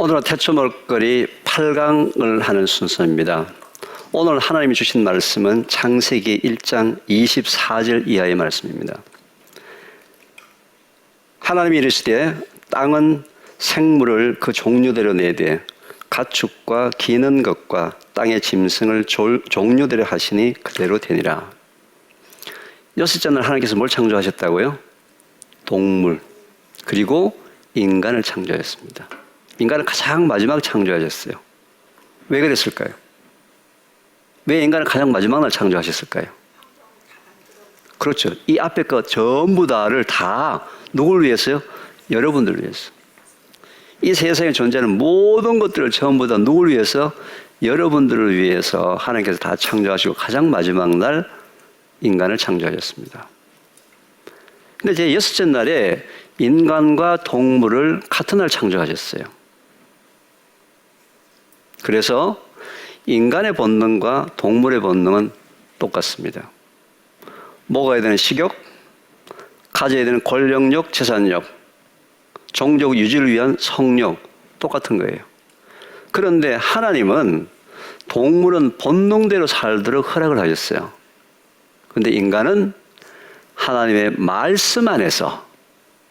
오늘은 태초 먹거리 8강을 하는 순서입니다. 오늘 하나님이 주신 말씀은 창세기 1장 24절 이하의 말씀입니다. 하나님이 이르시되 땅은 생물을 그 종류대로 내되 가축과 기는 것과 땅의 짐승을 종류대로 하시니 그대로 되니라. 여섯째 날 하나님께서 뭘 창조하셨다고요? 동물, 그리고 인간을 창조하셨습니다. 인간을 가장 마지막 창조하셨어요. 왜 그랬을까요? 왜 인간을 가장 마지막 날 창조하셨을까요? 그렇죠. 이 앞에 것 전부 다를 다 누굴 위해서요? 여러분들을 위해서. 이 세상에 존재하는 모든 것들을 전부 다 누굴 위해서? 여러분들을 위해서 하나님께서 다 창조하시고 가장 마지막 날 인간을 창조하셨습니다. 근데 제 여섯째 날에 인간과 동물을 같은 날 창조하셨어요. 그래서 인간의 본능과 동물의 본능은 똑같습니다. 먹어야 되는 식욕, 가져야 되는 권력욕, 재산욕, 종족 유지를 위한 성욕, 똑같은 거예요. 그런데 하나님은 동물은 본능대로 살도록 허락을 하셨어요. 그런데 인간은 하나님의 말씀 안에서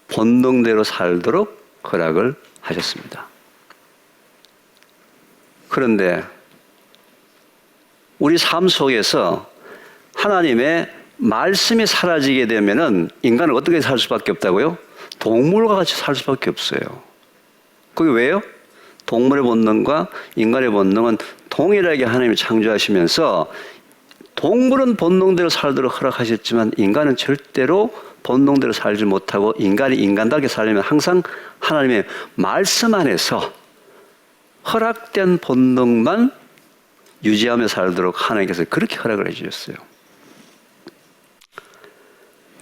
본능대로 살도록 허락을 하셨습니다. 그런데 우리 삶 속에서 하나님의 말씀이 사라지게 되면은 인간은 어떻게 살 수밖에 없다고요? 동물과 같이 살 수밖에 없어요. 그게 왜요? 동물의 본능과 인간의 본능은 동일하게 하나님이 창조하시면서 동물은 본능대로 살도록 허락하셨지만 인간은 절대로 본능대로 살지 못하고 인간이 인간답게 살려면 항상 하나님의 말씀 안에서 허락된 본능만 유지하며 살도록 하나님께서 그렇게 허락을 해주셨어요.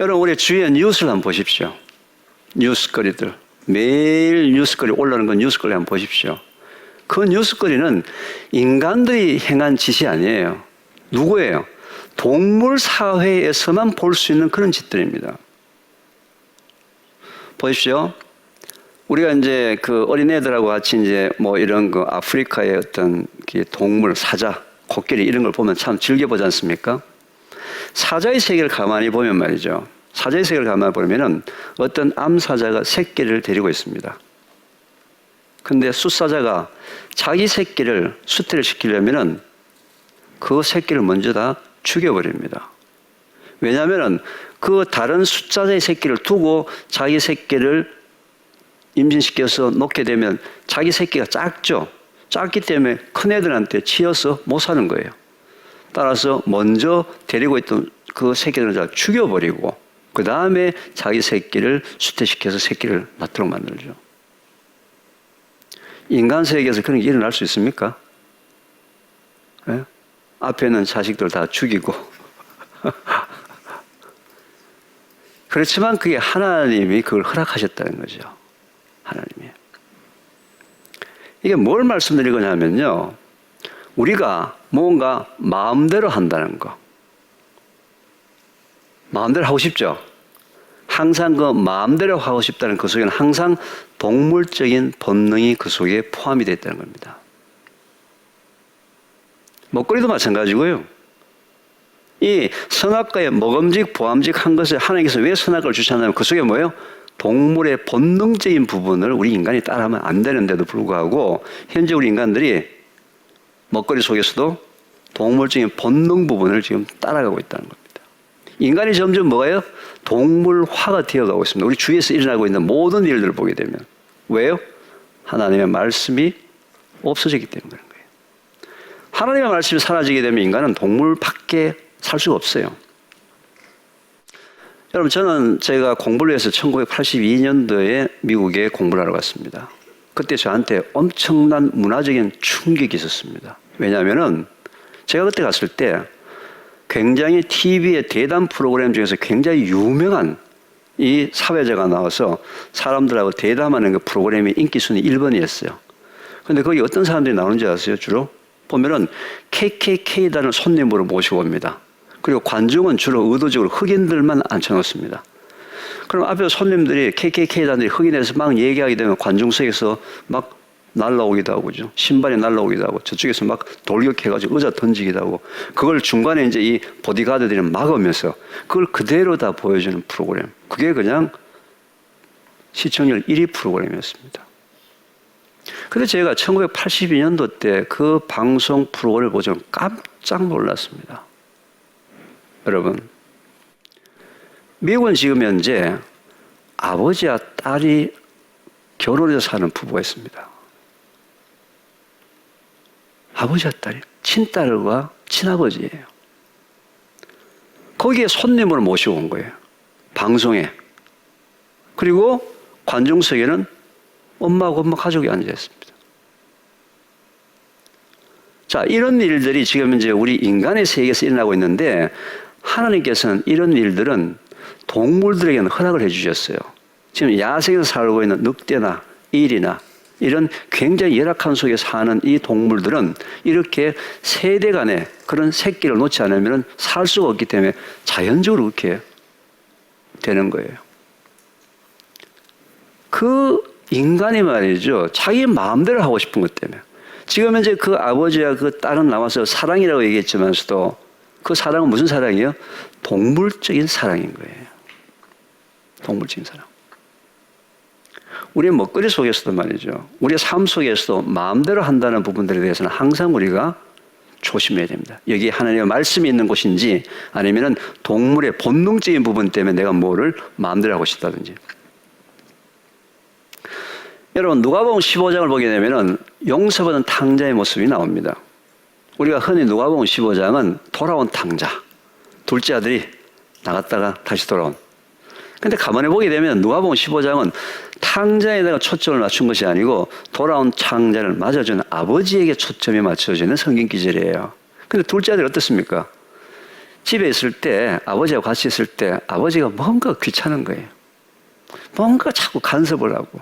여러분, 우리 주위의 뉴스를 한번 보십시오. 뉴스거리들. 매일 뉴스거리 올라오는 건 뉴스거리 한번 보십시오. 그 뉴스거리는 인간들이 행한 짓이 아니에요. 누구예요? 동물 사회에서만 볼 수 있는 그런 짓들입니다. 보십시오. 우리가 이제 그 어린애들하고 같이 이제 뭐 이런 그 아프리카의 어떤 동물, 사자, 코끼리 이런 걸 보면 참 즐겨보지 않습니까? 사자의 세계를 가만히 보면 말이죠. 사자의 세계를 가만히 보면은 어떤 암사자가 새끼를 데리고 있습니다. 근데 숫사자가 자기 새끼를 수태를 시키려면은 그 새끼를 먼저 다 죽여버립니다. 왜냐하면은 그 다른 숫사자의 새끼를 두고 자기 새끼를 임신시켜서 놓게 되면 자기 새끼가 작죠. 작기 때문에 큰 애들한테 치여서 못 사는 거예요. 따라서 먼저 데리고 있던 그 새끼들을 다 죽여버리고 그 다음에 자기 새끼를 수태시켜서 새끼를 낳도록 만들죠. 인간 세계에서 그런 게 일어날 수 있습니까? 네? 앞에는 자식들 다 죽이고 그렇지만 그게 하나님이 그걸 허락하셨다는 거죠. 하나님이. 이게 뭘 말씀드리고자 하면요. 우리가 뭔가 마음대로 한다는 거. 마음대로 하고 싶죠? 항상 그 마음대로 하고 싶다는 그 속에는 항상 동물적인 본능이 그 속에 포함이 되어 있다는 겁니다. 먹거리도 마찬가지고요. 이 선악과의 먹음직, 보암직한 것을 하나님께서 왜 선악과를 주셨냐면 그 속에 뭐예요? 동물의 본능적인 부분을 우리 인간이 따라하면 안 되는데도 불구하고 현재 우리 인간들이 먹거리 속에서도 동물적인 본능 부분을 지금 따라가고 있다는 겁니다. 인간이 점점 뭐예요? 동물화가 되어가고 있습니다. 우리 주위에서 일어나고 있는 모든 일들을 보게 되면. 왜요? 하나님의 말씀이 없어지기 때문에 그런 거예요. 하나님의 말씀이 사라지게 되면 인간은 동물밖에 살 수가 없어요. 여러분, 저는 제가 공부를 해서 1982년도에 미국에 공부를 하러 갔습니다. 그때 저한테 엄청난 문화적인 충격이 있었습니다. 왜냐하면은 제가 그때 갔을 때 굉장히 TV의 대담 프로그램 중에서 굉장히 유명한 이 사회자가 나와서 사람들하고 대담하는 그 프로그램이 인기 순위 1번이었어요. 그런데 거기 어떤 사람들이 나오는지 아세요? 주로 보면은 KKK단을 손님으로 모시고 옵니다. 그리고 관중은 주로 의도적으로 흑인들만 앉혀놓습니다. 그럼 앞에 손님들이 KKK단들이 흑인에서 막 얘기하게 되면 관중석에서 막 날라오기도 하고, 그죠? 신발이 날라오기도 하고, 저쪽에서 막 돌격해가지고 의자 던지기도 하고, 그걸 중간에 이제 이 보디가드들이 막으면서 그걸 그대로 다 보여주는 프로그램. 그게 그냥 시청률 1위 프로그램이었습니다. 근데 제가 1982년도 때 그 방송 프로그램을 보고 저는 깜짝 놀랐습니다. 여러분, 미국은 지금 현재 아버지와 딸이 결혼해서 사는 부부가 있습니다. 아버지와 딸이 친딸과 친아버지예요. 거기에 손님으로 모시고 온 거예요. 방송에. 그리고 관중석에는 엄마하고 엄마 가족이 앉아 있습니다. 자, 이런 일들이 지금 이제 우리 인간의 세계에서 일어나고 있는데 하나님께서는 이런 일들은 동물들에게는 허락을 해주셨어요. 지금 야생에서 살고 있는 늑대나 일이나 이런 굉장히 열악한 속에 사는 이 동물들은 이렇게 세대 간에 그런 새끼를 놓지 않으면 살 수가 없기 때문에 자연적으로 그렇게 되는 거예요. 그 인간이 말이죠, 자기 마음대로 하고 싶은 것 때문에. 지금 현재 그 아버지와 그 딸은 나와서 사랑이라고 얘기했지만서도 그 사랑은 무슨 사랑이에요? 동물적인 사랑인 거예요. 동물적인 사랑. 우리의 먹거리 속에서도 말이죠, 우리의 삶 속에서도 마음대로 한다는 부분들에 대해서는 항상 우리가 조심해야 됩니다. 여기 하나님의 말씀이 있는 곳인지 아니면 동물의 본능적인 부분 때문에 내가 뭐를 마음대로 하고 싶다든지. 여러분, 누가복음 15장을 보게 되면 용서받은 탕자의 모습이 나옵니다. 우리가 흔히 누가복음 15장은 돌아온 탕자, 둘째 아들이 나갔다가 다시 돌아온. 근데 가만히 보게 되면 누가복음 15장은 탕자에다가 초점을 맞춘 것이 아니고 돌아온 탕자를 맞아주는 아버지에게 초점이 맞춰지는 성경 기절이에요. 근데 둘째 아들이 어떻습니까? 집에 있을 때, 아버지하고 같이 있을 때 아버지가 뭔가 귀찮은 거예요. 뭔가 자꾸 간섭을 하고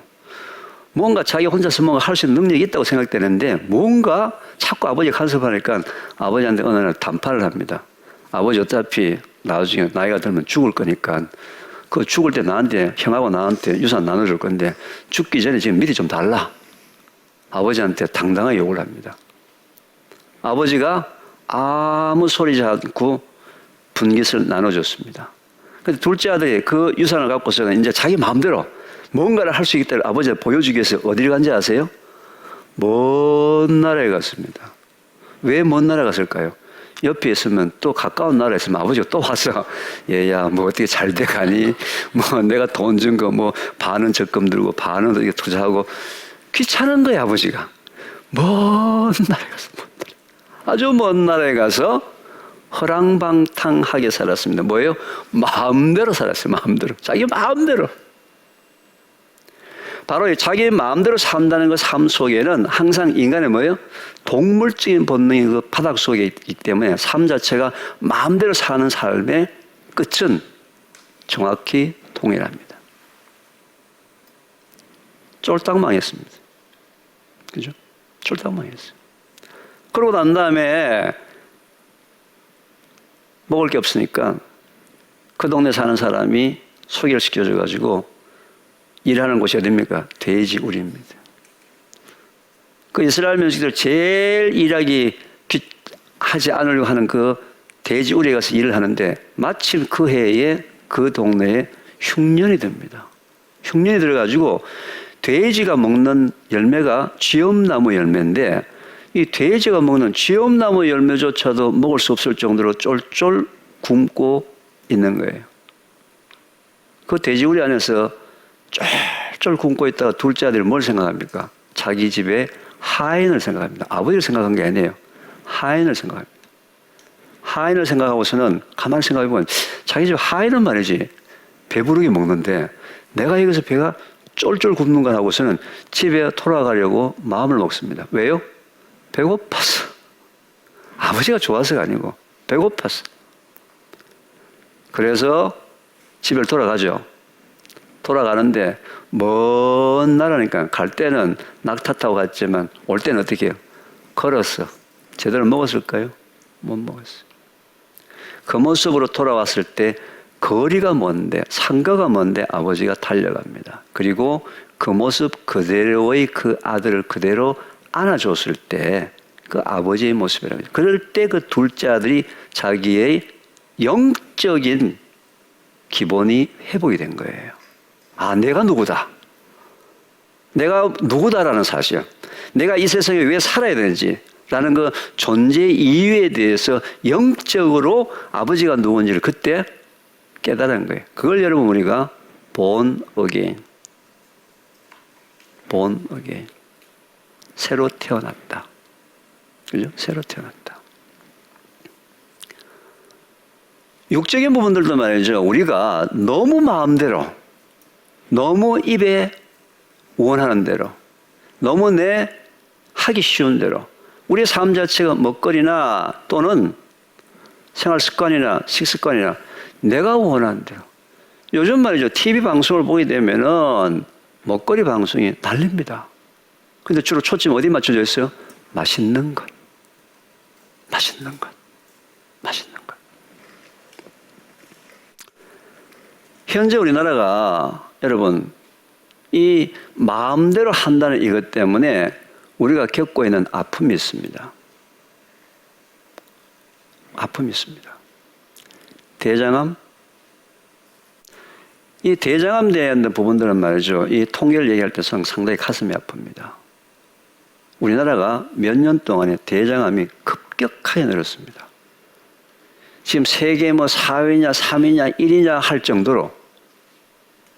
뭔가 자기 혼자서 뭔가 할 수 있는 능력이 있다고 생각되는데 뭔가 자꾸 아버지가 간섭하니까 아버지한테 어느 날 단판을 합니다. 아버지 어차피 나중에 나이가 들면 죽을 거니까 그 죽을 때 나한테, 형하고 나한테 유산 나눠줄 건데 죽기 전에 지금 미리 좀 달라. 아버지한테 당당하게 욕을 합니다. 아버지가 아무 소리지 않고 분깃을 나눠줬습니다. 근데 둘째 아들이 그 유산을 갖고서는 이제 자기 마음대로 뭔가를 할 수 있다를 아버지가 보여주기 위해서 어디를 간지 아세요? 먼 나라에 갔습니다. 왜 먼 나라에 갔을까요? 옆에 있으면 또 가까운 나라에 있으면 아버지가 또 와서 얘야 뭐 어떻게 잘 돼가니? 뭐 내가 돈 준 거 뭐 반은 적금 들고 반은 어떻게 투자하고 귀찮은 거야 아버지가. 먼 나라에 가서 아주 먼 나라에 가서 허랑방탕하게 살았습니다. 뭐예요? 마음대로 살았어요. 마음대로. 자기 마음대로. 바로 자기 마음대로 산다는 그 삶 속에는 항상 인간의 뭐예요? 동물적인 본능이 그 바닥 속에 있기 때문에 삶 자체가 마음대로 사는 삶의 끝은 정확히 동일합니다. 쫄딱 망했습니다. 그죠? 쫄딱 망했어요. 그러고 난 다음에 먹을 게 없으니까 그 동네 사는 사람이 소개를 시켜줘가지고 일하는 곳이 어디입니까? 돼지우리입니다. 그 이스라엘 민족들 제일 일하기 하지 않으려고 하는 그 돼지우리에 가서 일을 하는데 마침 그 해에 그 동네에 흉년이 듭니다. 흉년이 들어가지고 돼지가 먹는 열매가 쥐엄나무 열매인데 이 돼지가 먹는 쥐엄나무 열매조차도 먹을 수 없을 정도로 쫄쫄 굶고 있는 거예요. 그 돼지우리 안에서 쫄쫄 굶고 있다가 둘째 아들이 뭘 생각합니까? 자기 집에 하인을 생각합니다. 아버지를 생각한 게 아니에요. 하인을 생각합니다. 하인을 생각하고서는 가만히 생각해보면 자기 집 하인은 말이지 배부르게 먹는데 내가 여기서 배가 쫄쫄 굶는 걸 하고서는 집에 돌아가려고 마음을 먹습니다. 왜요? 배고팠어. 아버지가 좋아서가 아니고 배고팠어. 그래서 집에 돌아가죠. 돌아가는데 먼 나라니까 갈 때는 낙타 타고 갔지만 올 때는 어떻게 해요? 걸었어. 제대로 먹었을까요? 못 먹었어요. 그 모습으로 돌아왔을 때 거리가 먼데, 상가가 먼데 아버지가 달려갑니다. 그리고 그 모습 그대로의 그 아들을 그대로 안아줬을 때 그 아버지의 모습이랍니다. 그럴 때 그 둘째 아들이 자기의 영적인 기본이 회복이 된 거예요. 아, 내가 누구다. 내가 누구다라는 사실. 내가 이 세상에 왜 살아야 되는지 라는 그 존재 이유에 대해서 영적으로 아버지가 누군지를 그때 깨달은 거예요. 그걸 여러분 우리가 born again. born again. 새로 태어났다. 그죠? 새로 태어났다. 육적인 부분들도 말이죠. 우리가 너무 마음대로, 너무 입에 원하는 대로, 너무 내 하기 쉬운 대로, 우리의 삶 자체가 먹거리나 또는 생활 습관이나 식습관이나 내가 원하는 대로. 요즘 말이죠. TV 방송을 보게 되면은 먹거리 방송이 날립니다. 근데 주로 초점 어디 맞춰져 있어요? 맛있는 것. 맛있는 것. 맛있는 것. 현재 우리나라가 여러분 이 마음대로 한다는 이것 때문에 우리가 겪고 있는 아픔이 있습니다. 아픔이 있습니다. 대장암? 이 대장암 대한 부분들은 말이죠. 이 통계를 얘기할 때 상당히 가슴이 아픕니다. 우리나라가 몇 년 동안에 대장암이 급격하게 늘었습니다. 지금 세계 4위냐 3위냐 1위냐 할 정도로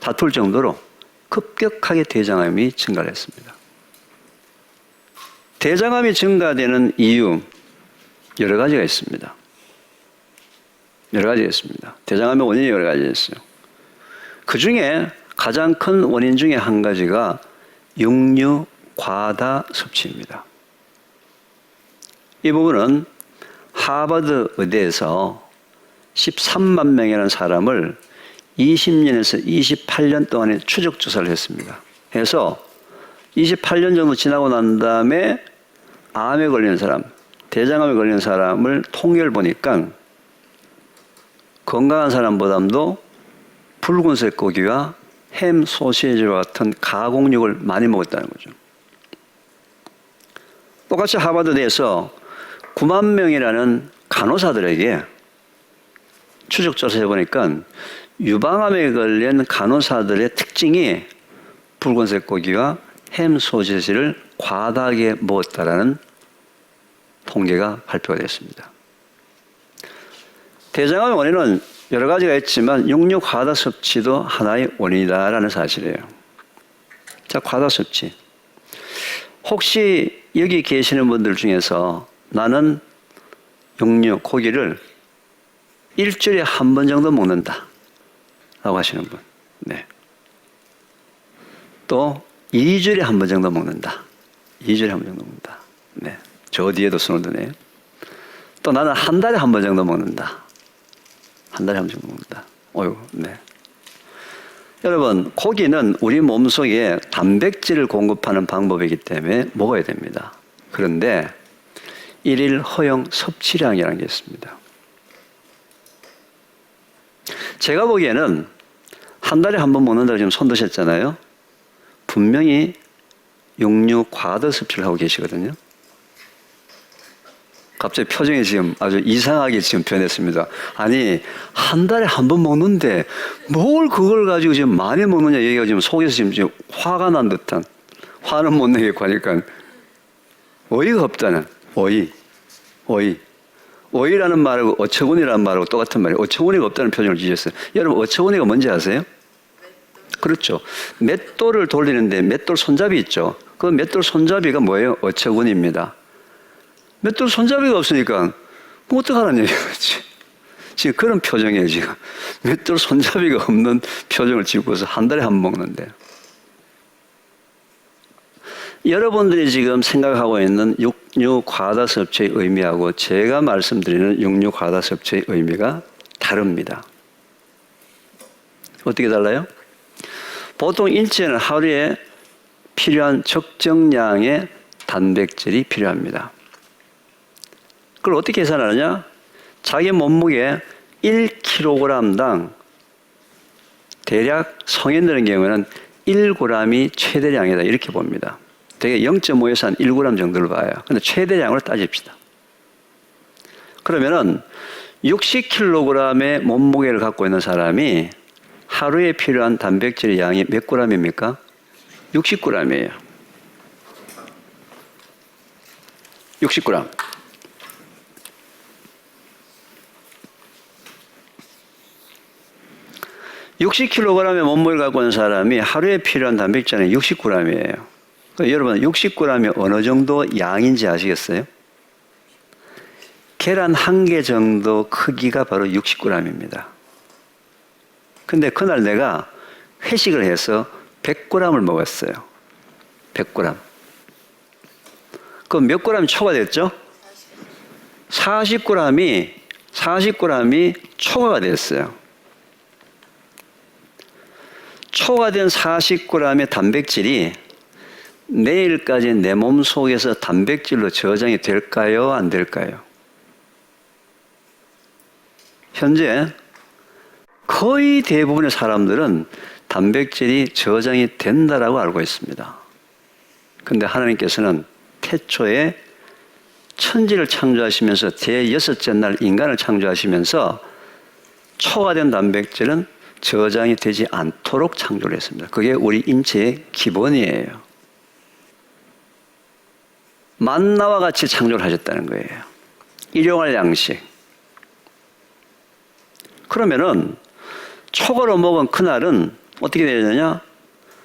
다툴 정도로 급격하게 대장암이 증가를 했습니다. 대장암이 증가되는 이유 여러 가지가 있습니다. 여러 가지가 있습니다. 대장암의 원인이 여러 가지가 있어요. 그 중에 가장 큰 원인 중에 한 가지가 육류 과다 섭취입니다. 이 부분은 하버드 의대에서 13만 명이라는 사람을 20년에서 28년 동안에 추적 조사를 했습니다. 해서 28년 정도 지나고 난 다음에 암에 걸린 사람, 대장암에 걸린 사람을 통계를 보니까 건강한 사람보다도 붉은색 고기와 햄, 소시지와 같은 가공육을 많이 먹었다는 거죠. 똑같이 하버드 내에서 9만 명이라는 간호사들에게 추적조사해 보니까 유방암에 걸린 간호사들의 특징이 붉은색 고기와 햄, 소시지를 과다하게 먹었다라는 통계가 발표가 됐습니다. 대장암의 원인은 여러 가지가 있지만 육류 과다 섭취도 하나의 원인이다라는 사실이에요. 자, 과다 섭취. 혹시 여기 계시는 분들 중에서 나는 육류, 고기를 일주일에 한 번 정도 먹는다 라고 하시는 분. 네. 또 2주일에 한 번 정도 먹는다. 2주일에 한 번 정도 먹는다. 네. 저 뒤에도 손을 드네요. 또 나는 한 달에 한 번 정도 먹는다. 한 달에 한 번 정도 먹는다. 어휴, 네. 여러분, 고기는 우리 몸속에 단백질을 공급하는 방법이기 때문에 먹어야 됩니다. 그런데 일일 허용 섭취량이라는 게 있습니다. 제가 보기에는 한 달에 한 번 먹는다고 지금 손 드셨잖아요. 분명히 육류 과다 섭취를 하고 계시거든요. 갑자기 표정이 지금 아주 이상하게 지금 변했습니다. 아니, 한 달에 한 번 먹는데 뭘 그걸 가지고 지금 많이 먹느냐 얘기가 지금 속에서 지금 화가 난 듯한, 화는 못 내겠고 하니까 어이가 없다는, 어이라는 말하고 어처구니라는 말하고 똑같은 말이에요. 어처구니가 없다는 표정을 지으셨어요. 여러분, 어처구니가 뭔지 아세요? 그렇죠. 맷돌을 돌리는데 맷돌 손잡이 있죠. 그 맷돌 손잡이가 뭐예요? 어처구니입니다. 맷돌 손잡이가 없으니까 뭐 어떡하라는 얘기겠지. 지금 그런 표정이에요. 지금 맷돌 손잡이가 없는 표정을 짓고서 한 달에 한 번 먹는데, 여러분들이 지금 생각하고 있는 육류 과다 섭취의 의미하고 제가 말씀드리는 육류 과다 섭취의 의미가 다릅니다. 어떻게 달라요? 보통 인체는 하루에 필요한 적정량의 단백질이 필요합니다. 그걸 어떻게 계산하느냐? 자기 몸무게 1kg당 대략 성인들의 경우에는 1g이 최대량이다 이렇게 봅니다. 대개 0.5에서 한 1g 정도를 봐요. 근데 최대량으로 따집시다. 그러면은 60kg의 몸무게를 갖고 있는 사람이 하루에 필요한 단백질의 양이 몇 g입니까? 60g이에요. 60g. 60kg의 몸무게를 갖고 있는 사람이 하루에 필요한 단백질은 60g이에요. 여러분 60g이 어느 정도 양인지 아시겠어요? 계란 1개 정도 크기가 바로 60g입니다. 근데 그날 내가 회식을 해서 100g을 먹었어요. 100g. 그럼 몇 g이 초과됐죠? 40g이 초과가 됐어요. 초과된 40g의 단백질이 내일까지 내 몸 속에서 단백질로 저장이 될까요? 안 될까요? 현재 거의 대부분의 사람들은 단백질이 저장이 된다라고 알고 있습니다. 그런데 하나님께서는 태초에 천지를 창조하시면서 제6째 날 인간을 창조하시면서 초과된 단백질은 저장이 되지 않도록 창조를 했습니다. 그게 우리 인체의 기본이에요. 만나와 같이 창조를 하셨다는 거예요. 일용할 양식. 그러면은 초과로 먹은 그날은 어떻게 되느냐?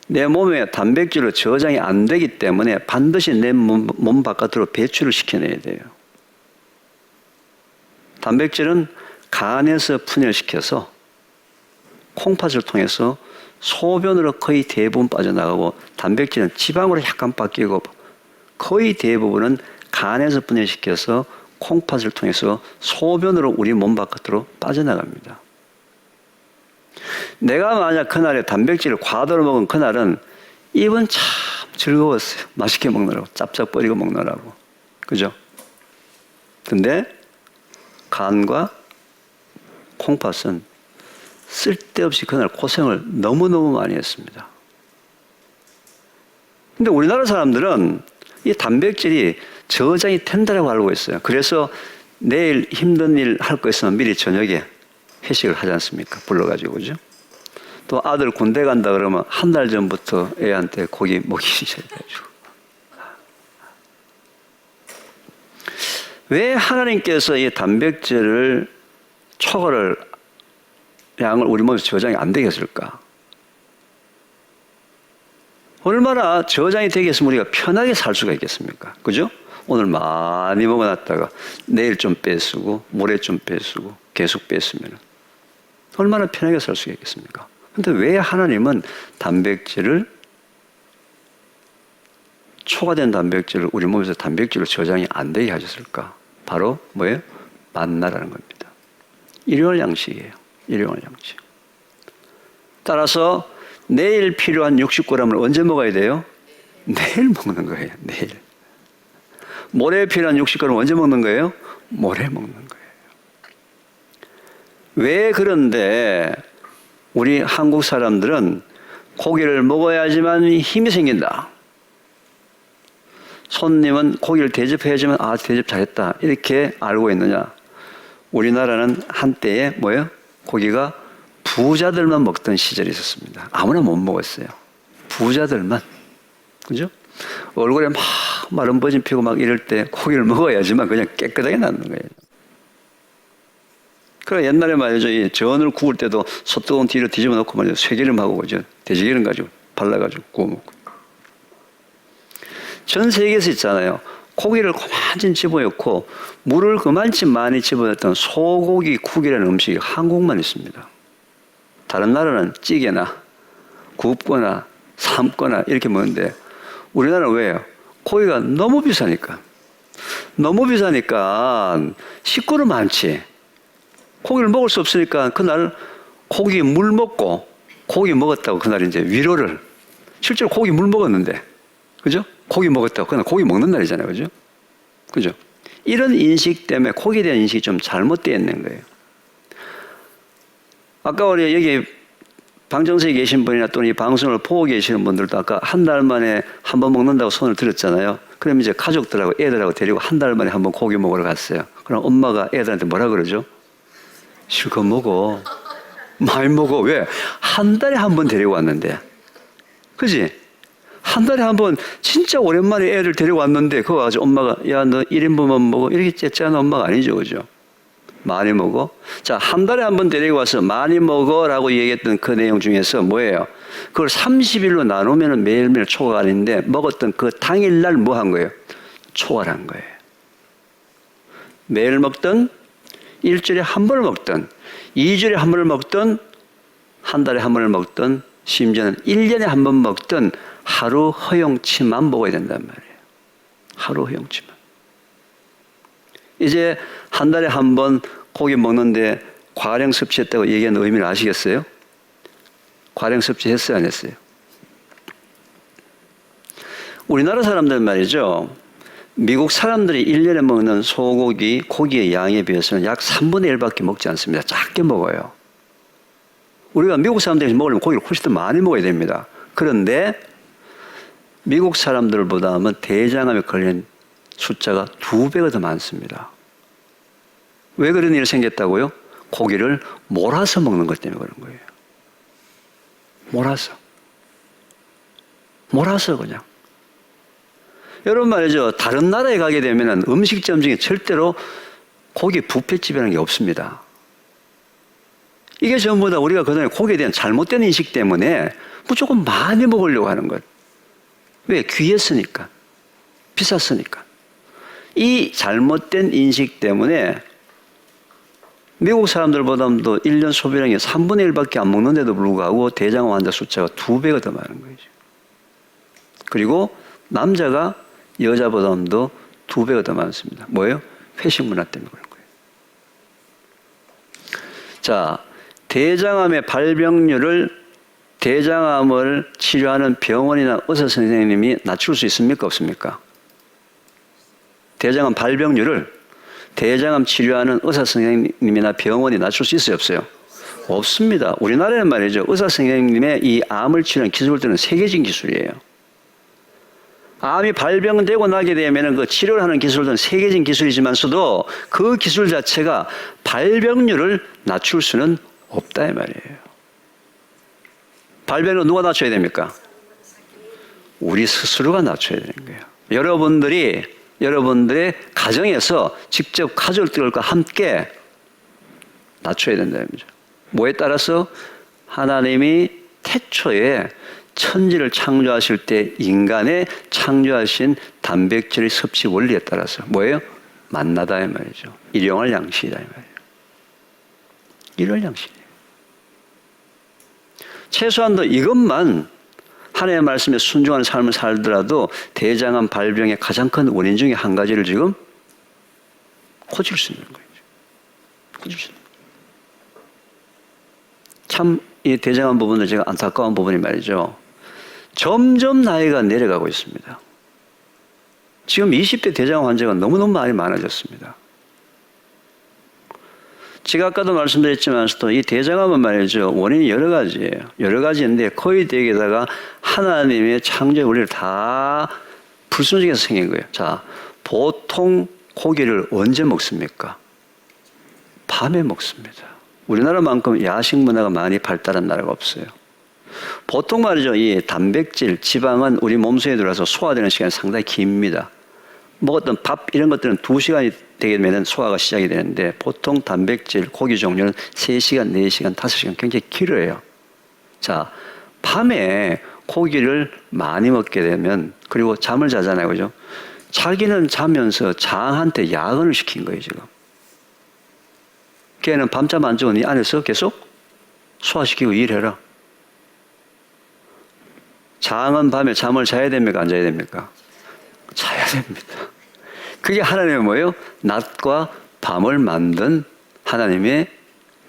내 몸에 단백질로 저장이 안 되기 때문에 반드시 내 몸 바깥으로 배출을 시켜내야 돼요. 단백질은 간에서 분해시켜서 콩팥을 통해서 소변으로 거의 대부분 빠져나가고, 단백질은 지방으로 약간 바뀌고 거의 대부분은 간에서 분해시켜서 콩팥을 통해서 소변으로 우리 몸 바깥으로 빠져나갑니다. 내가 만약 그날에 단백질을 과도로 먹은 그날은 입은 참 즐거웠어요. 맛있게 먹느라고, 짭짭거리고 먹느라고. 그죠? 근데 간과 콩팥은 쓸데없이 그날 고생을 너무너무 많이 했습니다. 근데 우리나라 사람들은 이 단백질이 저장이 된다고 알고 있어요. 그래서 내일 힘든 일 할 거 있으면 미리 저녁에 회식을 하지 않습니까? 불러가지고, 그죠? 또 아들 군대 간다 그러면 한 달 전부터 애한테 고기 먹이기 시작해가지고. 왜 하나님께서 이 단백질을 초과를 양을 우리 몸에서 저장이 안 되게 했을까? 얼마나 저장이 되게 했으면 우리가 편하게 살 수가 있겠습니까? 그죠? 오늘 많이 먹어놨다가 내일 좀 빼쓰고 모레 좀 빼쓰고 계속 뺐으면 얼마나 편하게 살 수가 있겠습니까? 근데 왜 하나님은 단백질을, 초과된 단백질을 우리 몸에서 단백질로 저장이 안 되게 하셨을까? 바로 뭐예요? 만나라는 겁니다. 일용할 양식이에요. 일용할 양식. 따라서 내일 필요한 60g을 언제 먹어야 돼요? 내일 먹는 거예요. 내일. 모레 필요한 60g을 언제 먹는 거예요? 모레 먹는 거예요. 왜 그런데 우리 한국 사람들은 고기를 먹어야지만 힘이 생긴다. 손님은 고기를 대접해야지만 대접 잘했다. 이렇게 알고 있느냐? 우리나라는 한때에 뭐예요? 고기가 부자들만 먹던 시절이 있었습니다. 아무나 못 먹었어요. 부자들만. 그죠? 얼굴에 막 마른 버짐 피고 막 이럴 때 고기를 먹어야지만 그냥 깨끗하게 낫는 거예요. 그래 옛날에 말이죠. 이 전을 구울 때도 솥뚜껑 뒤로 뒤집어 놓고 말이죠. 쇠기름하고 그죠? 돼지기름 가지고 발라가지고 구워 먹고. 전 세계에서 있잖아요. 고기를 그만큼 집어넣고 물을 그만큼 많이 집어넣었던 소고기 국이라는 음식이 한국만 있습니다. 다른 나라는 찌개나 굽거나 삶거나 이렇게 먹는데 우리나라는 왜요? 고기가 너무 비싸니까. 너무 비싸니까 식구는 많지. 고기를 먹을 수 없으니까 그날 고기 물 먹고 고기 먹었다고 그날 이제 위로를, 실제로 고기 물 먹었는데, 그죠? 고기 먹었다고 그날 고기 먹는 날이잖아요. 그죠? 그죠? 이런 인식 때문에 고기에 대한 인식이 좀 잘못되어 있는 거예요. 아까 우리 여기 방청석에 계신 분이나 또는 이 방송을 보고 계시는 분들도 아까 한 달 만에 한 번 먹는다고 손을 들었잖아요. 그럼 이제 가족들하고 애들하고 데리고 한 달 만에 한 번 고기 먹으러 갔어요. 그럼 엄마가 애들한테 뭐라 그러죠? 실컷 먹어. 많이 먹어. 왜? 한 달에 한 번 데리고 왔는데. 그지? 한 달에 한 번 진짜 오랜만에 애들 데리고 왔는데 그거 가지고 엄마가 야, 너 1인분만 먹어. 이렇게 쨌잖아. 엄마가 아니죠. 그죠? 많이 먹어. 자, 한 달에 한 번 데리고 와서 많이 먹어라고 얘기했던 그 내용 중에서 뭐예요? 그걸 30일로 나누면 매일매일 초과가 아닌데 먹었던 그 당일날 뭐 한 거예요? 초과한 거예요. 매일 먹던, 일주일에 한 번을 먹던, 2주일에 한 번을 먹던, 한 달에 한 번을 먹던, 심지어는 1년에 한 번 먹던 하루 허용치만 먹어야 된단 말이에요. 하루 허용치만. 이제 한 달에 한 번 고기 먹는데 과량 섭취했다고 얘기하는 의미를 아시겠어요? 과량 섭취했어요, 안 했어요? 우리나라 사람들 말이죠. 미국 사람들이 1년에 먹는 소고기, 고기의 양에 비해서는 약 3분의 1밖에 먹지 않습니다. 작게 먹어요. 우리가 미국 사람들이 먹으려면 고기를 훨씬 더 많이 먹어야 됩니다. 그런데 미국 사람들보다 하면 대장암에 걸린 숫자가 2배가 더 많습니다. 왜 그런 일이 생겼다고요? 고기를 몰아서 먹는 것 때문에 그런 거예요. 몰아서 그냥. 여러분 말이죠. 다른 나라에 가게 되면 음식점 중에 절대로 고기 뷔페집이라는 게 없습니다. 이게 전부 다 우리가 그동안에 고기에 대한 잘못된 인식 때문에 무조건 많이 먹으려고 하는 것. 왜? 귀했으니까. 비쌌으니까. 이 잘못된 인식 때문에 미국 사람들보다도 1년 소비량이 3분의 1밖에 안 먹는데도 불구하고 대장암 환자 숫자가 2배가 더 많은 거죠. 그리고 남자가 여자보다도 2배가 더 많습니다. 뭐예요? 회식 문화 때문에 그런 거예요. 자, 대장암의 발병률을 대장암을 치료하는 병원이나 의사 선생님이 낮출 수 있습니까? 없습니까? 대장암 발병률을 대장암 치료하는 의사 선생님이나 병원이 낮출 수 있어요? 없어요? 없습니다. 우리나라는 말이죠. 의사 선생님의 이 암을 치료하는 기술들은 세계적인 기술이에요. 암이 발병되고 나게 되면 그 치료를 하는 기술들은 세계적인 기술이지만서도 그 기술 자체가 발병률을 낮출 수는 없다 이 말이에요. 발병률 누가 낮춰야 됩니까? 우리 스스로가 낮춰야 되는 거예요. 여러분들의 가정에서 직접 가족들과 함께 낮춰야 된다는 거죠. 뭐에 따라서? 하나님이 태초에 천지를 창조하실 때 인간의 창조하신 단백질 섭취 원리에 따라서 뭐예요? 만나다 이 말이죠. 일용할 양식이다 이 말이에요. 일용할 양식이에요. 최소한도 이것만 하나님의 말씀에 순종하는 삶을 살더라도 대장암 발병의 가장 큰 원인 중에 한 가지를 지금 고칠 수 있는 거예요. 고칠 수 있는 거예요. 참 이 대장암 부분은 제가 안타까운 부분이 말이죠. 점점 나이가 내려가고 있습니다. 지금 20대 대장암 환자가 너무너무 많아졌습니다. 제가 아까도 말씀드렸지만서도 이 대장암은 말이죠. 원인이 여러 가지예요. 여러 가지인데 거의 대개다가 하나님의 창조의 원리를 다 불순종해서 생긴 거예요. 자, 보통 고기를 언제 먹습니까? 밤에 먹습니다. 우리나라만큼 야식 문화가 많이 발달한 나라가 없어요. 보통 말이죠. 이 단백질, 지방은 우리 몸속에 들어가서 소화되는 시간이 상당히 깁니다. 먹었던 밥 이런 것들은 2시간이 되게 되면 소화가 시작이 되는데 보통 단백질, 고기 종류는 3시간, 4시간, 5시간 굉장히 길어요. 자, 밤에 고기를 많이 먹게 되면 그리고 잠을 자잖아요. 그죠? 자기는 자면서 장한테 야근을 시킨 거예요, 지금. 걔는 밤잠 안 자고 네 안에서 계속 소화시키고 일해라. 장은 밤에 잠을 자야 됩니까? 안 자야 됩니까? 자야 됩니다. 그게 하나님의 뭐예요? 낮과 밤을 만든 하나님의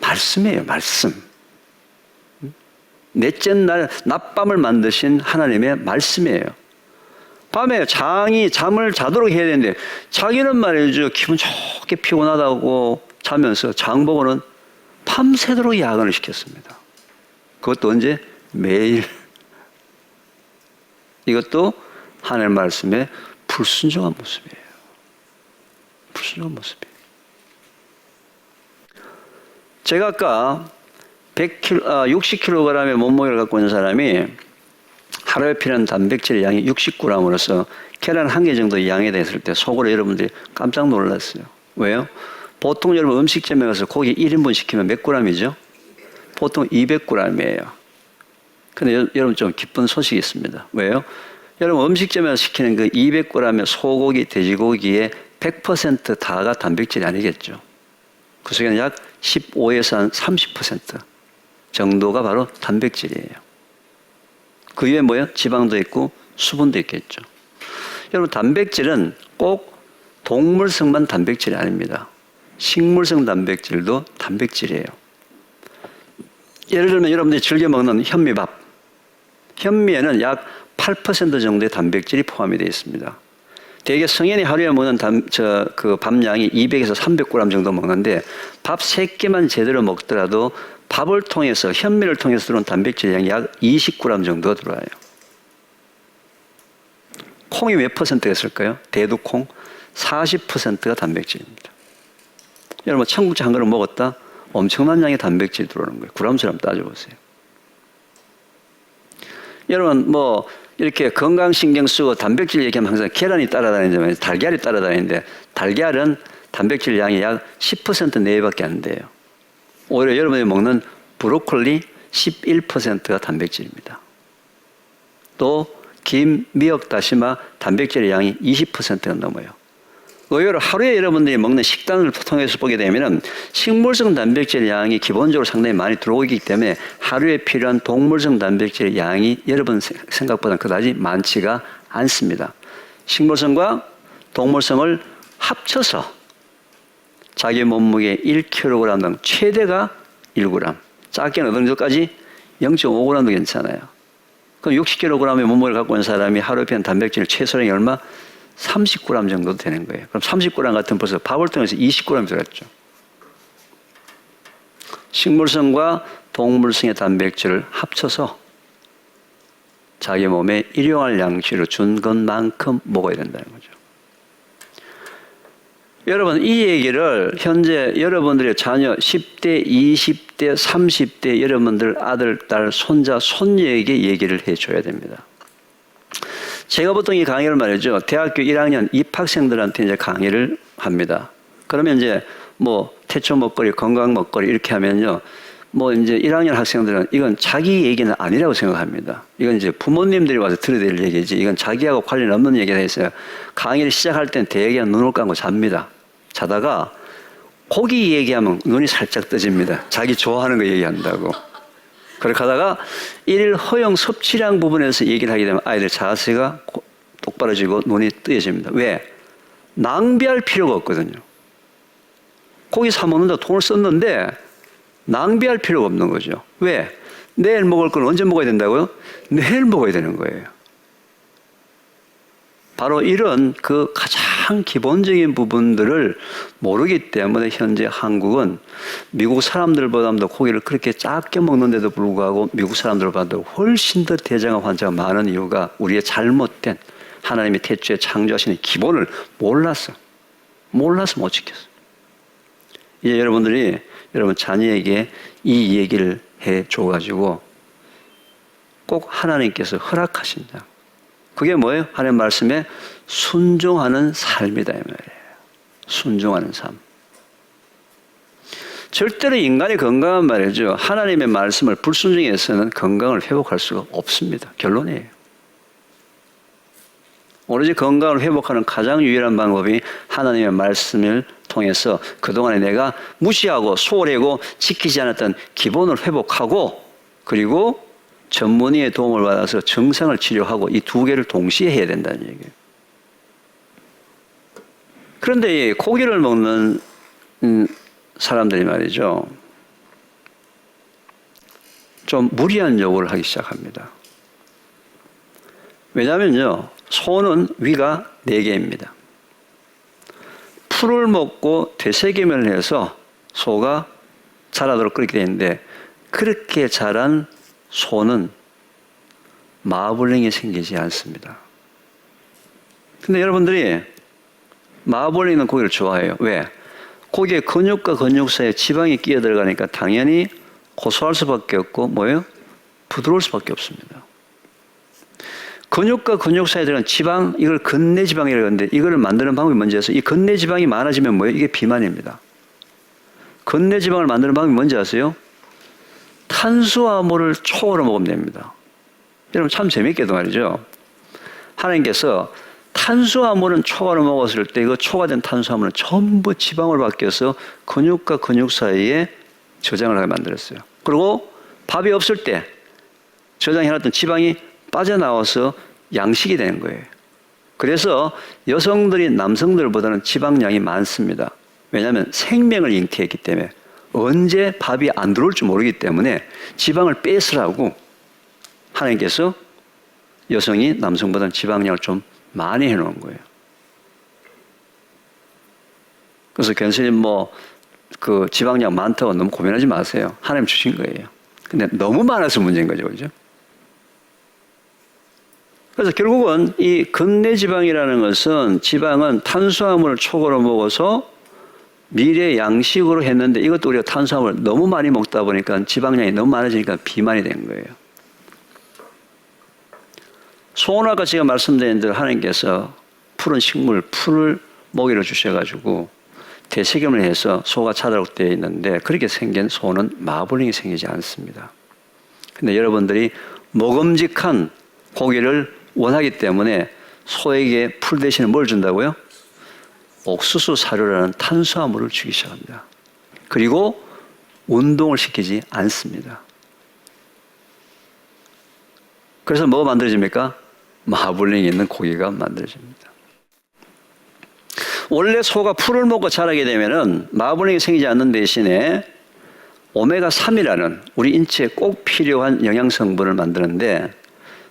말씀이에요. 말씀. 넷째 날 낮밤을 만드신 하나님의 말씀이에요. 밤에 장이 잠을 자도록 해야 되는데 자기는 말이죠. 기분 좋게 피곤하다고 자면서 장 보고는 밤새도록 야근을 시켰습니다. 그것도 언제? 매일. 이것도 하나님의 말씀에 불순종한 모습이에요. 불순종한 모습이에요. 제가 아까 60kg의 몸무게를 갖고 있는 사람이 하루에 필요한 단백질 양이 60g으로서 계란 한 개 정도 양이 됐을 때 속으로 여러분들이 깜짝 놀랐어요. 왜요? 보통 여러분 음식점에 가서 고기 1인분 시키면 몇 g이죠? 보통 200g이에요. 근데 여러분 좀 기쁜 소식이 있습니다. 왜요? 여러분 음식점에서 시키는 그 200g의 소고기, 돼지고기의 100% 다가 단백질이 아니겠죠. 그 속에는 약 15에서 한 30% 정도가 바로 단백질이에요. 그 위에 뭐예요? 지방도 있고 수분도 있겠죠. 여러분 단백질은 꼭 동물성만 단백질이 아닙니다. 식물성 단백질도 단백질이에요. 예를 들면 여러분들이 즐겨 먹는 현미밥. 현미에는 약 8% 정도의 단백질이 포함이 되어 있습니다. 대개 성인이 하루에 먹는 밥량이 200에서 300g 정도 먹는데 밥 3끼만 제대로 먹더라도 밥을 통해서 현미를 통해서 들어온 단백질 양이 약 20g 정도가 들어와요. 콩이 몇 퍼센트가 있을까요? 대두콩 40%가 단백질입니다. 여러분 청국장 한 그릇 먹었다? 엄청난 양의 단백질이 들어오는 거예요. 그람수를 한번 따져보세요. 여러분 뭐 이렇게 건강 신경 쓰고 단백질 얘기하면 항상 계란이 따라다니는데 달걀이 따라다니는데 달걀은 단백질 양이 약 10% 내외밖에 안 돼요. 오히려 여러분이 먹는 브로콜리 11%가 단백질입니다. 또 김, 미역, 다시마 단백질의 양이 20%가 넘어요. 의외로 하루에 여러분들이 먹는 식단을 통해서 보게 되면 식물성 단백질 양이 기본적으로 상당히 많이 들어오기 때문에 하루에 필요한 동물성 단백질 양이 여러분 생각보다 그다지 많지가 않습니다. 식물성과 동물성을 합쳐서 자기 몸무게 1kg 등 최대가 1g, 작게는 어느 정도까지 0.5g도 괜찮아요. 그럼 60kg의 몸무게를 갖고 있는 사람이 하루에 필요한 단백질 최소량이 얼마? 30g 정도 되는 거예요. 그럼 30g 같은 벌써 밥을 통해서 20g 들어갔죠. 식물성과 동물성의 단백질을 합쳐서 자기 몸에 일용할 양식으로 준 것만큼 먹어야 된다는 거죠. 여러분 이 얘기를 현재 여러분들의 자녀 10대, 20대, 30대 여러분들 아들, 딸, 손자, 손녀에게 얘기를 해줘야 됩니다. 제가 보통 이 강의를 말이죠. 대학교 1학년 입학생들한테 이제 강의를 합니다. 그러면 이제 뭐 태초 먹거리, 건강 먹거리 이렇게 하면요. 뭐 이제 1학년 학생들은 이건 자기 얘기는 아니라고 생각합니다. 이건 이제 부모님들이 와서 들어야 될 얘기지. 이건 자기하고 관련 없는 얘기가 있어요. 강의를 시작할 땐 대개 눈을 감고 잡니다. 자다가 고기 얘기하면 눈이 살짝 떠집니다. 자기 좋아하는 거 얘기한다고. 그렇게 하다가 일일 허용 섭취량 부분에서 얘기를 하게 되면 아이들 자세가 똑바로지고 눈이 뜨여집니다. 왜? 낭비할 필요가 없거든요. 고기 사 먹는다 돈을 썼는데 낭비할 필요가 없는 거죠. 왜? 내일 먹을 건 언제 먹어야 된다고요? 내일 먹어야 되는 거예요. 바로 이런 그 가장 기본적인 부분들을 모르기 때문에 현재 한국은 미국 사람들보다도 고기를 그렇게 작게 먹는데도 불구하고 미국 사람들보다 훨씬 더 대장암 환자가 많은 이유가 우리의 잘못된 하나님이 태초에 창조하시는 기본을 몰라서 못 지켰어. 이제 여러분들이 여러분 자녀에게 이 얘기를 해줘가지고 꼭 하나님께서 허락하신다. 그게 뭐예요? 하나님 말씀에 순종하는 삶이다 이 말이에요. 순종하는 삶. 절대로 인간의 건강한 말이죠. 하나님의 말씀을 불순종해서는 건강을 회복할 수가 없습니다. 결론이에요. 오로지 건강을 회복하는 가장 유일한 방법이 하나님의 말씀을 통해서 그동안에 내가 무시하고 소홀하고 지키지 않았던 기본을 회복하고 그리고 전문의의 도움을 받아서 증상을 치료하고 이 두 개를 동시에 해야 된다는 얘기예요. 그런데 이 고기를 먹는 사람들이 말이죠. 좀 무리한 요구를 하기 시작합니다. 왜냐하면요. 소는 위가 4개입니다. 풀을 먹고 되새김을 해서 소가 자라도록 그렇게 되는데 그렇게 자란 소는 마블링이 생기지 않습니다. 근데 여러분들이 마블링 있는 고기를 좋아해요. 왜? 고기에 근육과 근육 사이에 지방이 끼어 들어가니까 당연히 고소할 수밖에 없고 뭐예요? 부드러울 수밖에 없습니다. 근육과 근육 사이에 들어간 지방, 이걸 근내지방이라고 하는데 이거를 만드는 방법이 뭔지 아세요? 이 근내지방이 많아지면 뭐예요? 이게 비만입니다. 근내지방을 만드는 방법이 뭔지 아세요? 탄수화물을 초로 먹으면 됩니다. 여러분 참 재밌게도 말이죠. 하나님께서 탄수화물은 초과로 먹었을 때 그 초과된 탄수화물은 전부 지방으로 바뀌어서 근육과 근육 사이에 저장을 하게 만들었어요. 그리고 밥이 없을 때 저장해놨던 지방이 빠져나와서 양식이 되는 거예요. 그래서 여성들이 남성들보다는 지방량이 많습니다. 왜냐하면 생명을 잉태했기 때문에 언제 밥이 안 들어올 줄 모르기 때문에 지방을 뺏으라고 하나님께서 여성이 남성보다는 지방량을 좀 많이 해놓은 거예요. 그래서 괜히 그 지방량 많다고 너무 고민하지 마세요. 하나님 주신 거예요. 근데 너무 많아서 문제인 거죠, 그죠? 그래서 결국은 이 근내지방이라는 것은 지방은 탄수화물을 초과로 먹어서 미래 양식으로 했는데 이것도 우리가 탄수화물을 너무 많이 먹다 보니까 지방량이 너무 많아지니까 비만이 된 거예요. 소는 아까 제가 말씀드린 대로 하나님께서 푸른 식물, 풀을 먹이로 주셔가지고 대세균을 해서 소가 자라게 되어 있는데 그렇게 생긴 소는 마블링이 생기지 않습니다. 근데 여러분들이 먹음직한 고기를 원하기 때문에 소에게 풀 대신에 뭘 준다고요? 옥수수 사료라는 탄수화물을 주기 시작합니다. 그리고 운동을 시키지 않습니다. 그래서 뭐가 만들어집니까? 마블링이 있는 고기가 만들어집니다. 원래 소가 풀을 먹고 자라게 되면은 마블링이 생기지 않는 대신에 오메가3이라는 우리 인체에 꼭 필요한 영양성분을 만드는데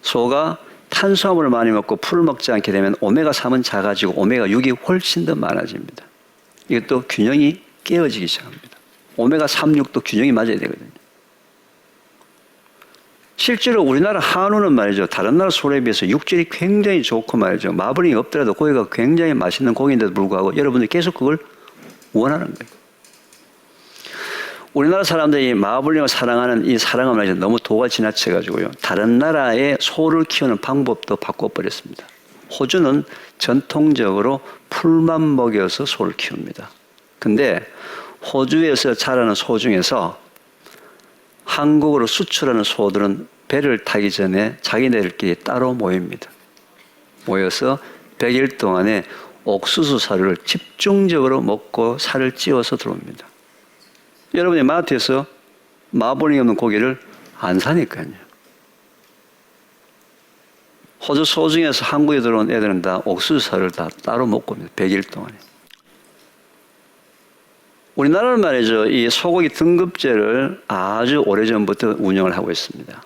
소가 탄수화물을 많이 먹고 풀을 먹지 않게 되면 오메가3은 작아지고 오메가6이 훨씬 더 많아집니다. 이것도 균형이 깨어지기 시작합니다. 오메가3, 6도 균형이 맞아야 되거든요. 실제로 우리나라 한우는 말이죠. 다른 나라 소에 비해서 육질이 굉장히 좋고 말이죠. 마블링이 없더라도 고기가 굉장히 맛있는 고기인데도 불구하고 여러분들이 계속 그걸 원하는 거예요. 우리나라 사람들이 마블링을 사랑하는 이 사랑은 말이죠. 너무 도가 지나쳐가지고요. 다른 나라의 소를 키우는 방법도 바꿔버렸습니다. 호주는 전통적으로 풀만 먹여서 소를 키웁니다. 근데 호주에서 자라는 소 중에서 한국으로 수출하는 소들은 배를 타기 전에 자기네들끼리 따로 모입니다. 모여서 100일 동안에 옥수수 사료를 집중적으로 먹고 살을 찌워서 들어옵니다. 여러분이 마트에서 마블링 없는 고기를 안 사니까요. 호주 소 중에서 한국에 들어온 애들은 다 옥수수 사료를 다 따로 먹고 옵니다. 100일 동안에. 우리나라는 말이죠. 이 소고기 등급제를 아주 오래전부터 운영을 하고 있습니다.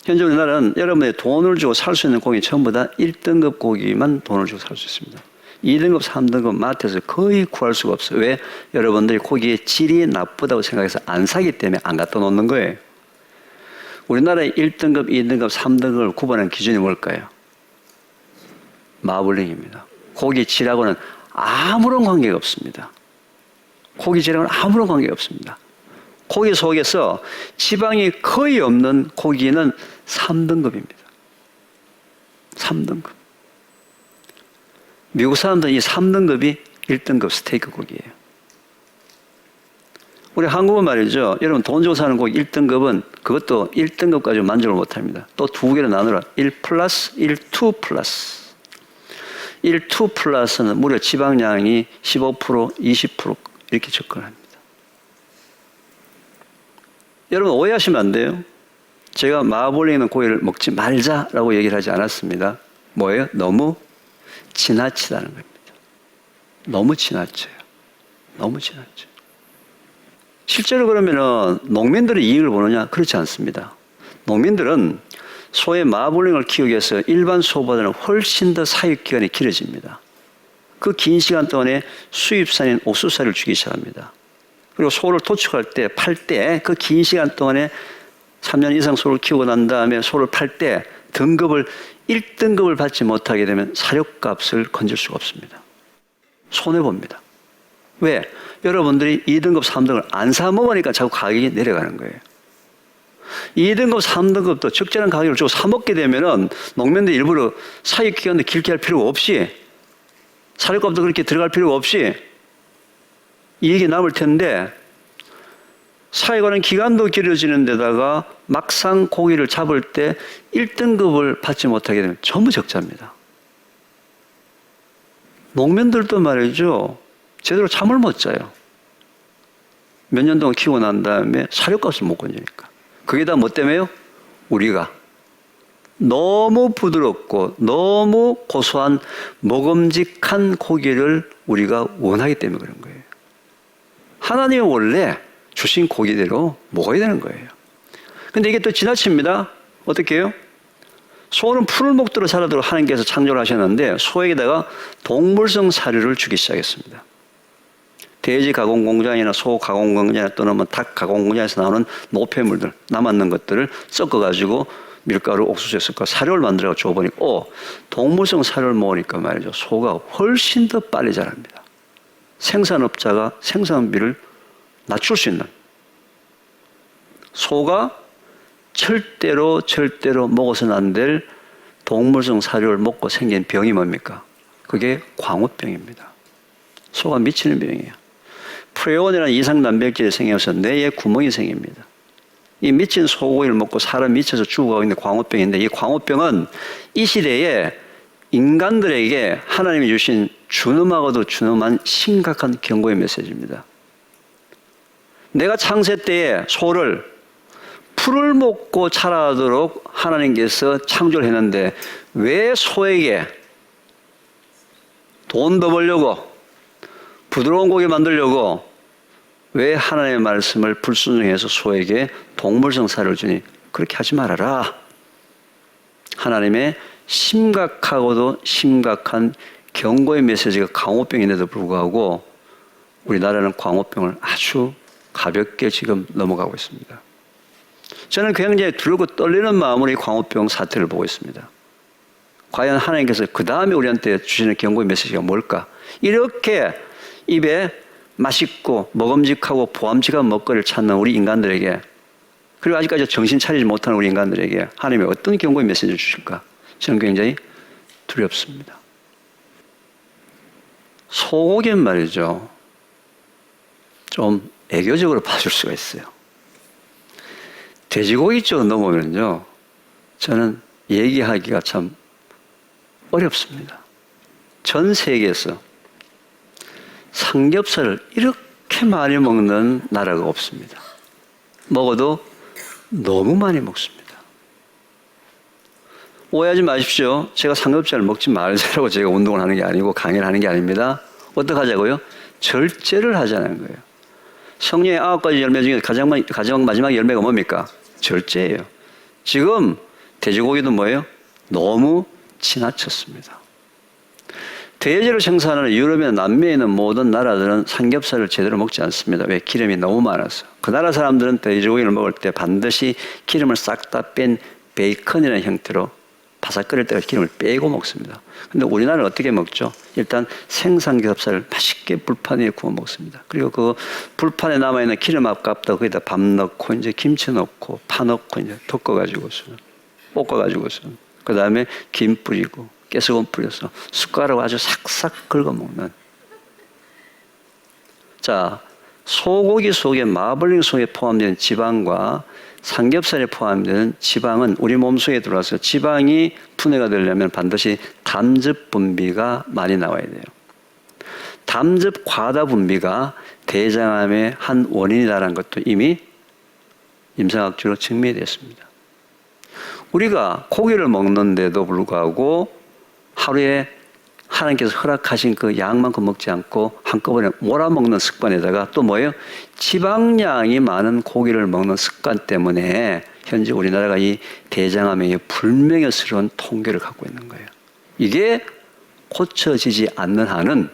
현재 우리나라는 여러분이 돈을 주고 살 수 있는 고기 전부 다 1등급 고기만 돈을 주고 살 수 있습니다. 2등급, 3등급 마트에서 거의 구할 수가 없어요. 왜? 여러분들이 고기의 질이 나쁘다고 생각해서 안 사기 때문에 안 갖다 놓는 거예요. 우리나라의 1등급, 2등급, 3등급을 구분하는 기준이 뭘까요? 마블링입니다. 고기 질하고는 아무런 관계가 없습니다. 고기 질하고는 아무런 관계가 없습니다. 고기 속에서 지방이 거의 없는 고기는 3등급입니다. 3등급. 미국 사람들은 이 3등급이 1등급 스테이크 고기예요. 우리 한국은 말이죠. 여러분 돈 주고 사는 고기 1등급은 그것도 1등급까지 만족을 못합니다. 또 두 개로 나누라. 1 플러스, 1, 2 플러스. 1, 2 플러스는 무려 지방량이 15%, 20% 이렇게 접근합니다. 여러분 오해하시면 안 돼요. 제가 마블링 있는 고기를 먹지 말자라고 얘기를 하지 않았습니다. 뭐예요? 너무 지나치다는 겁니다. 너무 지나쳐요. 너무 지나쳐요. 실제로 그러면은 농민들의 이익을 보느냐? 그렇지 않습니다. 농민들은 소의 마블링을 키우기 위해서 일반 소보다는 훨씬 더 사육기간이 길어집니다. 그 긴 시간 동안에 수입산인 옥수수를 주기 시작합니다. 그리고 소를 도축할 때, 팔 때 그 긴 시간 동안에 3년 이상 소를 키우고 난 다음에 소를 팔 때 등급을 1등급을 받지 못하게 되면 사료값을 건질 수가 없습니다. 손해봅니다. 왜? 여러분들이 2등급, 3등급을 안 사 먹으니까 자꾸 가격이 내려가는 거예요. 2등급, 3등급도 적절한 가격을 주고 사 먹게 되면은 농민들이 일부러 사육 기간도 길게 할 필요가 없이 사료값도 그렇게 들어갈 필요가 없이 이익이 남을 텐데 사육하는 기간도 길어지는 데다가 막상 고기를 잡을 때 1등급을 받지 못하게 되면 전부 적자입니다. 농민들도 말이죠. 제대로 잠을 못 자요. 몇 년 동안 키우고 난 다음에 사료값을 못 건지니까. 그게 다 뭐 때문에요? 우리가 너무 부드럽고 너무 고소한 먹음직한 고기를 우리가 원하기 때문에 그런 거예요. 하나님이 원래 주신 고기대로 먹어야 되는 거예요. 근데 이게 또 지나칩니다. 어떻게 해요? 소는 풀을 먹도록 자라도록 하나님께서 창조를 하셨는데 소에게다가 동물성 사료를 주기 시작했습니다. 돼지 가공 공장이나 소 가공 공장이나 또는 뭐 닭 가공 공장에서 나오는 노폐물들, 남았는 것들을 섞어가지고 밀가루, 옥수수에 섞어 사료를 만들어 줘보니까 동물성 사료를 먹으니까 말이죠. 소가 훨씬 더 빨리 자랍니다. 생산업자가 생산비를 낮출 수 있는 소가 절대로 먹어서는 안 될 동물성 사료를 먹고 생긴 병이 뭡니까? 그게 광우병입니다. 소가 미치는 병이에요. 프레온이라는 이상 단백질이 생겨서 뇌에 구멍이 생깁니다. 이 미친 소고기를 먹고 사람 미쳐서 죽어가고 있는 광우병인데 이 광우병은 이 시대에 인간들에게 하나님이 주신 준엄하고도 준엄한 심각한 경고의 메시지입니다. 내가 창세 때에 소를 풀을 먹고 자라도록 하나님께서 창조를 했는데 왜 소에게 돈 더 벌려고 부드러운 고기 만들려고 왜 하나님의 말씀을 불순종해서 소에게 동물성 사료를 주니? 그렇게 하지 말아라. 하나님의 심각하고도 심각한 경고의 메시지가 광우병인데도 불구하고 우리나라는 광우병을 아주 가볍게 지금 넘어가고 있습니다. 저는 굉장히 두렵고 떨리는 마음으로 이 광우병 사태를 보고 있습니다. 과연 하나님께서 그 다음에 우리한테 주시는 경고의 메시지가 뭘까? 이렇게 입에 맛있고 먹음직하고 보암직한 먹거리를 찾는 우리 인간들에게, 그리고 아직까지 정신 차리지 못하는 우리 인간들에게 하나님이 어떤 경고의 메시지를 주실까? 저는 굉장히 두렵습니다. 소고기는 말이죠, 좀 애교적으로 봐줄 수가 있어요. 돼지고기 쪽 넘어오면요, 저는 얘기하기가 참 어렵습니다. 전 세계에서 삼겹살을 이렇게 많이 먹는 나라가 없습니다. 먹어도 너무 많이 먹습니다. 오해하지 마십시오. 제가 삼겹살을 먹지 말자라고 제가 운동을 하는 게 아니고 강의를 하는 게 아닙니다. 어떻게 하자고요? 절제를 하자는 거예요. 성령의 9가지 열매 중에 가장 마지막 열매가 뭡니까? 절제예요. 지금 돼지고기도 뭐예요? 너무 지나쳤습니다. 돼지를 생산하는 유럽이나 남미에 있는 모든 나라들은 삼겹살을 제대로 먹지 않습니다. 왜? 기름이 너무 많아서. 그 나라 사람들은 돼지고기를 먹을 때 반드시 기름을 싹 다 뺀 베이컨이라는 형태로 바삭거릴 때까지 기름을 빼고 먹습니다. 근데 우리나라는 어떻게 먹죠? 일단 생삼겹살을 맛있게 불판 위에 구워 먹습니다. 그리고 그 불판에 남아있는 기름 아깝다 거기다 밥 넣고 이제 김치 넣고 파 넣고 이제 덮어가지고서 볶아가지고서 그 다음에 김 뿌리고 깨소금 뿌려서 숟가락으로 아주 싹싹 긁어 먹는. 자, 소고기 속에 마블링 속에 포함되는 지방과 삼겹살에 포함되는 지방은 우리 몸속에 들어와서 지방이 분해가 되려면 반드시 담즙 분비가 많이 나와야 돼요. 담즙 과다 분비가 대장암의 한 원인이라는 것도 이미 임상학적으로 증명이 됐습니다. 우리가 고기를 먹는데도 불구하고 하루에 하나님께서 허락하신 그 양만큼 먹지 않고 한꺼번에 몰아먹는 습관에다가 또 뭐예요? 지방량이 많은 고기를 먹는 습관 때문에 현재 우리나라가 이 대장암의 불명예스러운 통계를 갖고 있는 거예요. 이게 고쳐지지 않는 한은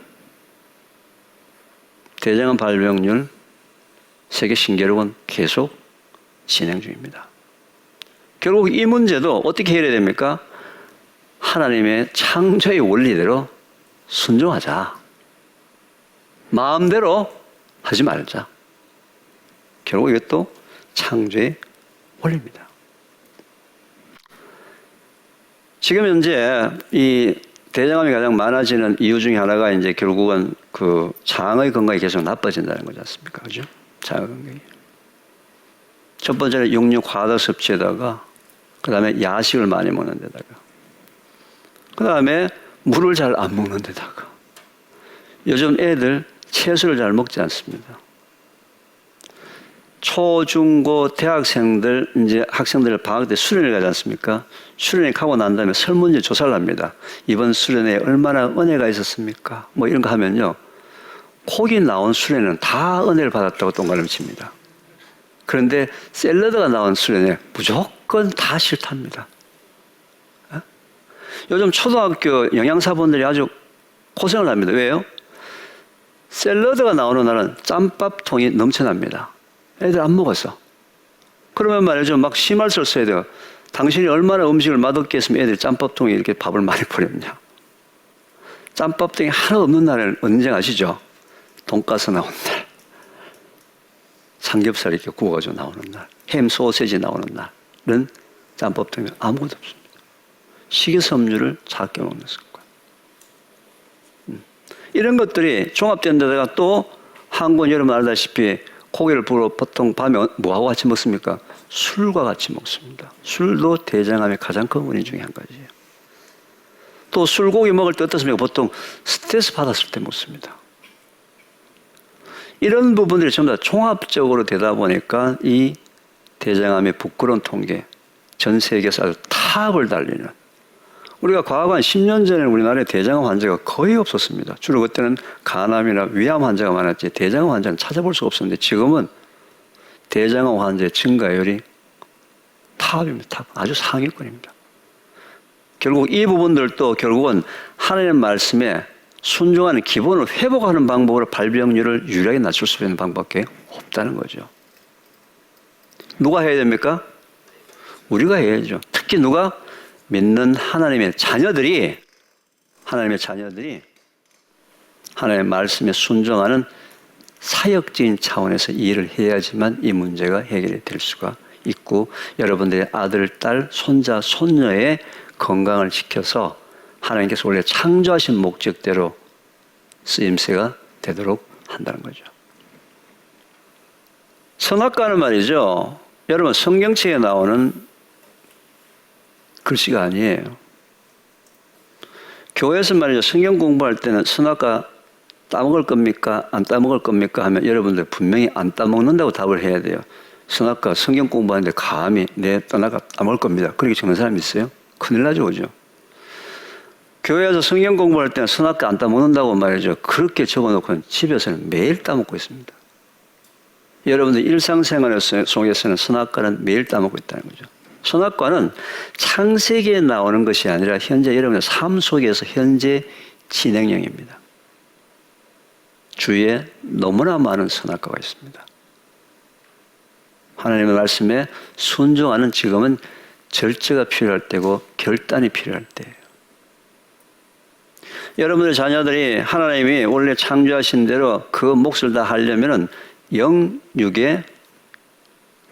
대장암 발병률 세계 신기록은 계속 진행 중입니다. 결국 이 문제도 어떻게 해결해야 됩니까? 하나님의 창조의 원리대로 순종하자. 마음대로 하지 말자. 결국 이것도 창조의 원리입니다. 지금 현재 이 대장암이 가장 많아지는 이유 중에 하나가 이제 결국은 그 장의 건강이 계속 나빠진다는 거지 않습니까? 그죠? 장의 건강이. 첫 번째는 육류 과다 섭취에다가, 그 다음에 야식을 많이 먹는 데다가, 그 다음에 물을 잘 안 먹는 데다가, 요즘 애들 채소를 잘 먹지 않습니다. 초, 중, 고, 대학생들, 이제 학생들 방학 때 수련회 가지 않습니까? 수련회 가고 난 다음에 설문지 조사를 합니다. 이번 수련회에 얼마나 은혜가 있었습니까? 뭐 이런 거 하면요. 거기 나온 수련회는 다 은혜를 받았다고 동그라미 칩니다. 그런데 샐러드가 나온 수련회 무조건 다 싫답니다. 요즘 초등학교 영양사분들이 아주 고생을 합니다. 왜요? 샐러드가 나오는 날은 짬밥통이 넘쳐납니다. 애들 안 먹었어. 그러면 말이죠. 막 심할서를 써야 돼요. 당신이 얼마나 음식을 맛없게 했으면 애들이 짬밥통에 이렇게 밥을 많이 버렸냐. 짬밥통이 하나 없는 날은 언제 아시죠? 돈가스 나오는 날. 삼겹살 이렇게 구워가지고 나오는 날. 햄, 소세지 나오는 날은 짬밥통에 아무것도 없습니다. 식이섬유를 작게 먹는 습관. 이런 것들이 종합된 데다가 또 한국은 여러분 알다시피 고기를 보통 밤에 뭐하고 같이 먹습니까? 술과 같이 먹습니다. 술도 대장암의 가장 큰 원인 중에 한 가지예요. 또 술고기 먹을 때 어떻습니까? 보통 스트레스 받았을 때 먹습니다. 이런 부분들이 전부 다 종합적으로 되다 보니까 이 대장암의 부끄러운 통계, 전 세계에서 아주 탑을 달리는, 우리가 과거 한 10년 전에 우리나라에 대장암 환자가 거의 없었습니다. 주로 그때는 간암이나 위암 환자가 많았지 대장암 환자는 찾아볼 수가 없었는데 지금은 대장암 환자의 증가율이 탑입니다. 탑. 아주 상위권입니다. 결국 이 부분들도 결국은 하나님의 말씀에 순종하는 기본을 회복하는 방법으로 발병률을 유리하게 낮출 수 있는 방법밖에 없다는 거죠. 누가 해야 됩니까? 우리가 해야죠. 특히 누가? 믿는 하나님의 자녀들이 하나님의 말씀에 순종하는 사역적인 차원에서 이 일을 해야지만 이 문제가 해결이 될 수가 있고 여러분들의 아들, 딸, 손자, 손녀의 건강을 지켜서 하나님께서 원래 창조하신 목적대로 쓰임새가 되도록 한다는 거죠. 선악과는 말이죠. 여러분 성경책에 나오는 글씨가 아니에요. 교회에서 말이죠. 성경 공부할 때는 선악과 따먹을 겁니까? 안 따먹을 겁니까? 하면 여러분들 분명히 안 따먹는다고 답을 해야 돼요. 선악과 성경 공부하는데 감히 내 떠나가 따먹을 겁니다. 그렇게 적는 사람이 있어요? 큰일 나죠, 그죠? 교회에서 성경 공부할 때는 선악과 안 따먹는다고 말이죠. 그렇게 적어놓고는 집에서는 매일 따먹고 있습니다. 여러분들 일상생활 속에서는 선악과는 매일 따먹고 있다는 거죠. 선악과는 창세기에 나오는 것이 아니라 현재 여러분의 삶 속에서 현재 진행형입니다. 주위에 너무나 많은 선악과가 있습니다. 하나님의 말씀에 순종하는 지금은 절제가 필요할 때고 결단이 필요할 때예요. 여러분의 자녀들이 하나님이 원래 창조하신 대로 그 몫을 다 하려면은 영육의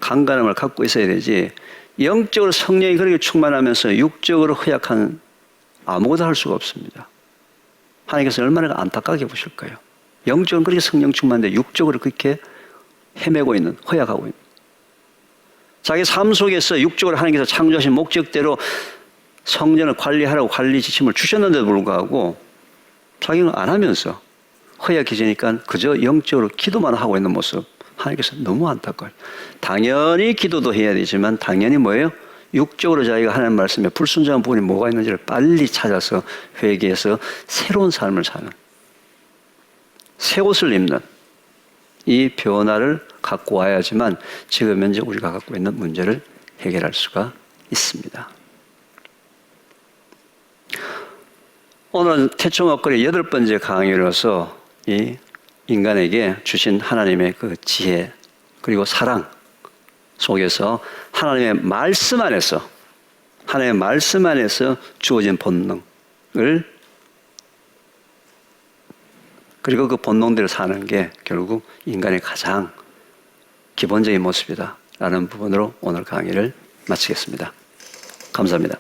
강건함을 갖고 있어야 되지, 영적으로 성령이 그렇게 충만하면서 육적으로 허약한 아무것도 할 수가 없습니다. 하나님께서 얼마나 안타깝게 보실까요? 영적으로 그렇게 성령 충만한데 육적으로 그렇게 헤매고 있는, 허약하고 있는, 자기 삶 속에서 육적으로 하나님께서 창조하신 목적대로 성전을 관리하라고 관리 지침을 주셨는데도 불구하고 자기는 안 하면서 허약해지니까 그저 영적으로 기도만 하고 있는 모습, 하나님께서 너무 안타까워요. 당연히 기도도 해야 되지만 당연히 뭐예요? 육적으로 자기가 하나님 말씀에 불순종한 부분이 뭐가 있는지를 빨리 찾아서 회개해서 새로운 삶을 사는, 새 옷을 입는 이 변화를 갖고 와야지만 지금 현재 우리가 갖고 있는 문제를 해결할 수가 있습니다. 오늘 태초목걸이 8번째 강의로서 이 인간에게 주신 하나님의 그 지혜 그리고 사랑 속에서 하나님의 말씀 안에서 주어진 본능을, 그리고 그 본능대로 사는 게 결국 인간의 가장 기본적인 모습이다라는 부분으로 오늘 강의를 마치겠습니다. 감사합니다.